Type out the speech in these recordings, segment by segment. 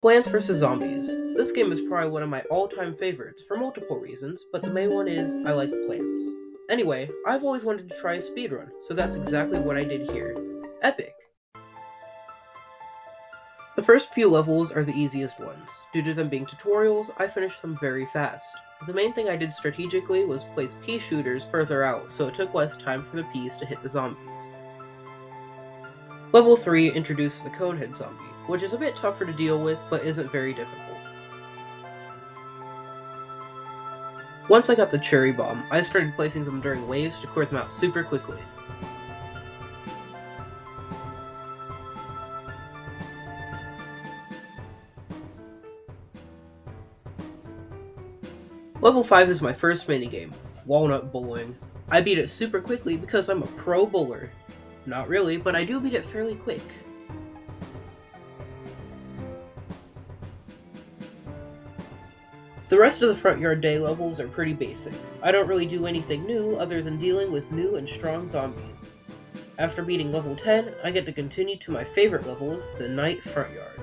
Plants vs. Zombies. This game is probably one of my all-time favorites for multiple reasons, but the main one is I like plants. Anyway, I've always wanted to try a speedrun, so that's exactly what I did here. Epic! The first few levels are the easiest ones. Due to them being tutorials, I finished them very fast. The main thing I did strategically was place pea-shooters further out, so it took less time for the peas to hit the zombies. Level 3 introduces the conehead zombie, which is a bit tougher to deal with, but isn't very difficult. Once I got the cherry bomb, I started placing them during waves to clear them out super quickly. Level 5 is my first minigame, walnut bowling. I beat it super quickly because I'm a pro bowler. Not really, but I do beat it fairly quick. The rest of the front yard day levels are pretty basic. I don't really do anything new other than dealing with new and strong zombies. After beating level 10, I get to continue to my favorite levels, the night front yard.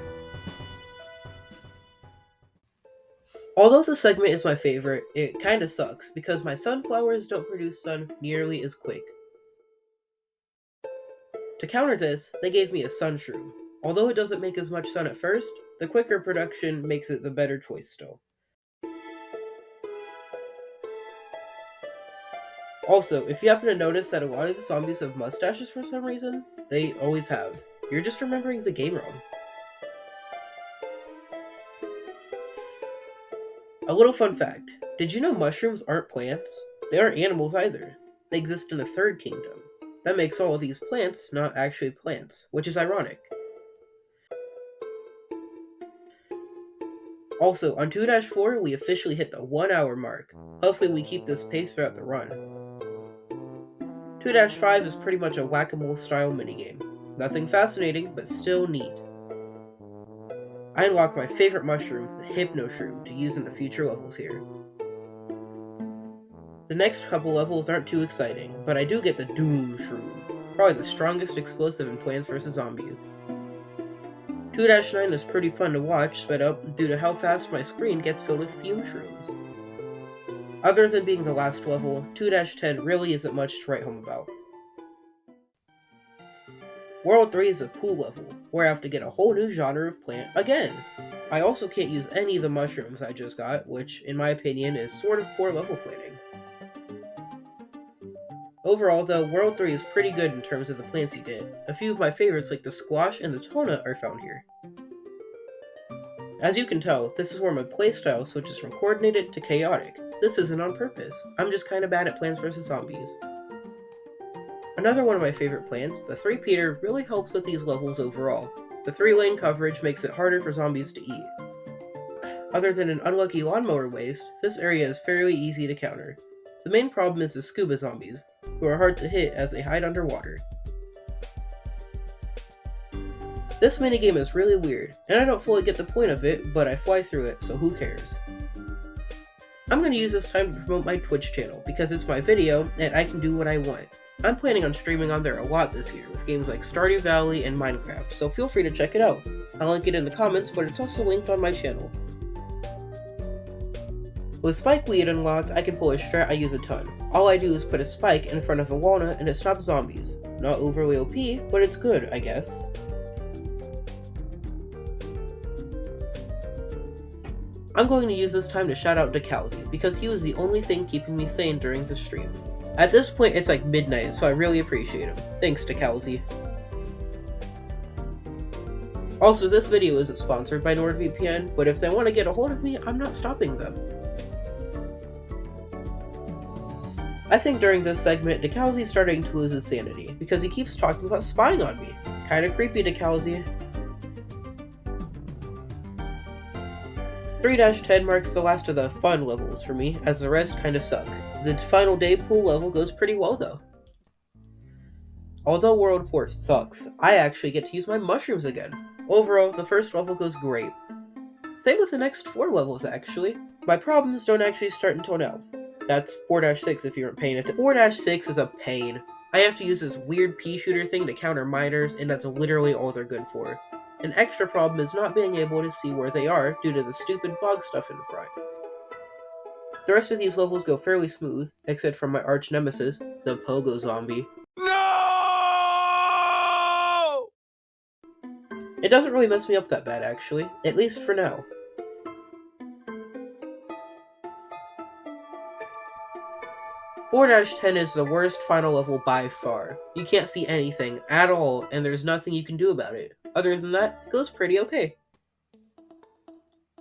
Although this segment is my favorite, it kinda sucks because my sunflowers don't produce sun nearly as quick. To counter this, they gave me a sun shroom. Although it doesn't make as much sun at first, the quicker production makes it the better choice still. Also, if you happen to notice that a lot of the zombies have mustaches for some reason, they always have. You're just remembering the game wrong. A little fun fact, did you know mushrooms aren't plants? They aren't animals either. They exist in a third kingdom. That makes all of these plants not actually plants, which is ironic. Also, on 2-4, we officially hit the 1 hour mark. Hopefully we keep this pace throughout the run. 2-5 is pretty much a whack-a-mole style minigame. Nothing fascinating, but still neat. I unlock my favorite mushroom, the Hypno Shroom, to use in the future levels here. The next couple levels aren't too exciting, but I do get the Doom Shroom, probably the strongest explosive in Plants vs. Zombies. 2-9 is pretty fun to watch sped up due to how fast my screen gets filled with fume shrooms. Other than being the last level, 2-10 really isn't much to write home about. World 3 is a pool level, where I have to get a whole new genre of plant again. I also can't use any of the mushrooms I just got, which, in my opinion, is sort of poor level planning. Overall, though, World 3 is pretty good in terms of the plants you get. A few of my favorites like the squash and the tona are found here. As you can tell, this is where my playstyle switches from coordinated to chaotic. This isn't on purpose, I'm just kinda bad at Plants vs. Zombies. Another one of my favorite plants, the 3-peater, really helps with these levels overall. The 3-lane coverage makes it harder for zombies to eat. Other than an unlucky lawnmower waste, this area is fairly easy to counter. The main problem is the scuba zombies, who are hard to hit as they hide underwater. This minigame is really weird, and I don't fully get the point of it, but I fly through it, so who cares. I'm going to use this time to promote my Twitch channel, because it's my video, and I can do what I want. I'm planning on streaming on there a lot this year, with games like Stardew Valley and Minecraft, so feel free to check it out. I'll link it in the comments, but it's also linked on my channel. With Spikeweed unlocked, I can pull a strat I use a ton. All I do is put a spike in front of a walnut and it stops zombies. Not overly OP, but it's good, I guess. I'm going to use this time to shout out Decalzy, because he was the only thing keeping me sane during the stream. At this point, it's like midnight, so I really appreciate him. Thanks, Decalzy. Also, this video isn't sponsored by NordVPN, but if they want to get a hold of me, I'm not stopping them. I think during this segment, Decalzy's starting to lose his sanity, because he keeps talking about spying on me. Kinda creepy, Decalzy. 3-10 marks the last of the fun levels for me, as the rest kinda suck. The final day pool level goes pretty well though. Although World 4 sucks, I actually get to use my mushrooms again. Overall, the first level goes great. Same with the next 4 levels actually. My problems don't actually start until now. That's 4-6 if you weren't paying attention. 4-6 is a pain. I have to use this weird pea shooter thing to counter miners, and that's literally all they're good for. An extra problem is not being able to see where they are due to the stupid fog stuff in front. The rest of these levels go fairly smooth, except for my arch nemesis, the Pogo zombie. No! It doesn't really mess me up that bad actually, at least for now. 4-10 is the worst final level by far. You can't see anything at all, and there's nothing you can do about it. Other than that, it goes pretty okay.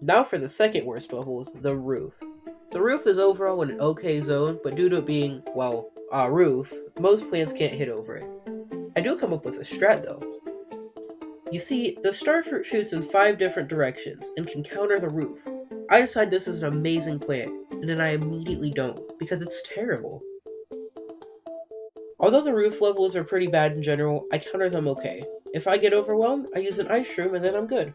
Now for the second worst levels, the roof. The roof is overall in an okay zone, but due to it being, well, a roof, most plants can't hit over it. I do come up with a strat though. You see, the starfruit shoots in 5 different directions and can counter the roof. I decide this is an amazing plant, and then I immediately don't, because it's terrible. Although the roof levels are pretty bad in general, I counter them okay. If I get overwhelmed, I use an ice shroom and then I'm good.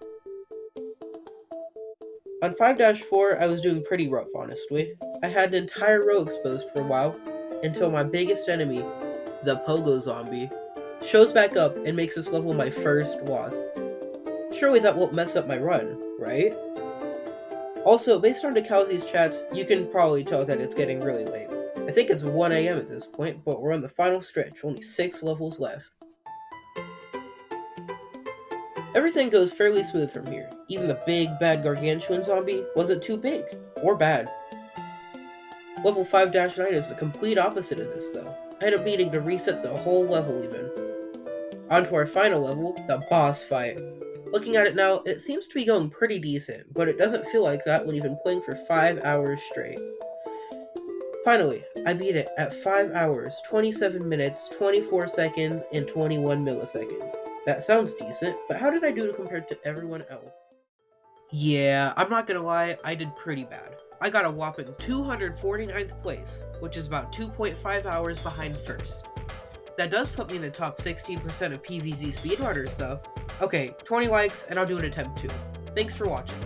On 5-4, I was doing pretty rough, honestly. I had an entire row exposed for a while, until my biggest enemy, the Pogo zombie, shows back up and makes this level my first wasp. Surely that won't mess up my run, right? Also, based on DeKalzi's chats, you can probably tell that it's getting really late. I think it's 1 AM at this point, but we're on the final stretch, only 6 levels left. Everything goes fairly smooth from here. Even the big, bad gargantuan zombie wasn't too big, or bad. Level 5-9 is the complete opposite of this though. I end up needing to reset the whole level even. On to our final level, the boss fight. Looking at it now, it seems to be going pretty decent, but it doesn't feel like that when you've been playing for 5 hours straight. Finally, I beat it at 5 hours, 27 minutes, 24 seconds, and 21 milliseconds. That sounds decent, but how did I do compared to everyone else? Yeah, I'm not gonna lie, I did pretty bad. I got a whopping 249th place, which is about 2.5 hours behind first. That does put me in the top 16% of PvZ speedrunners though. Okay, 20 likes and I'll do an attempt 2. Thanks for watching.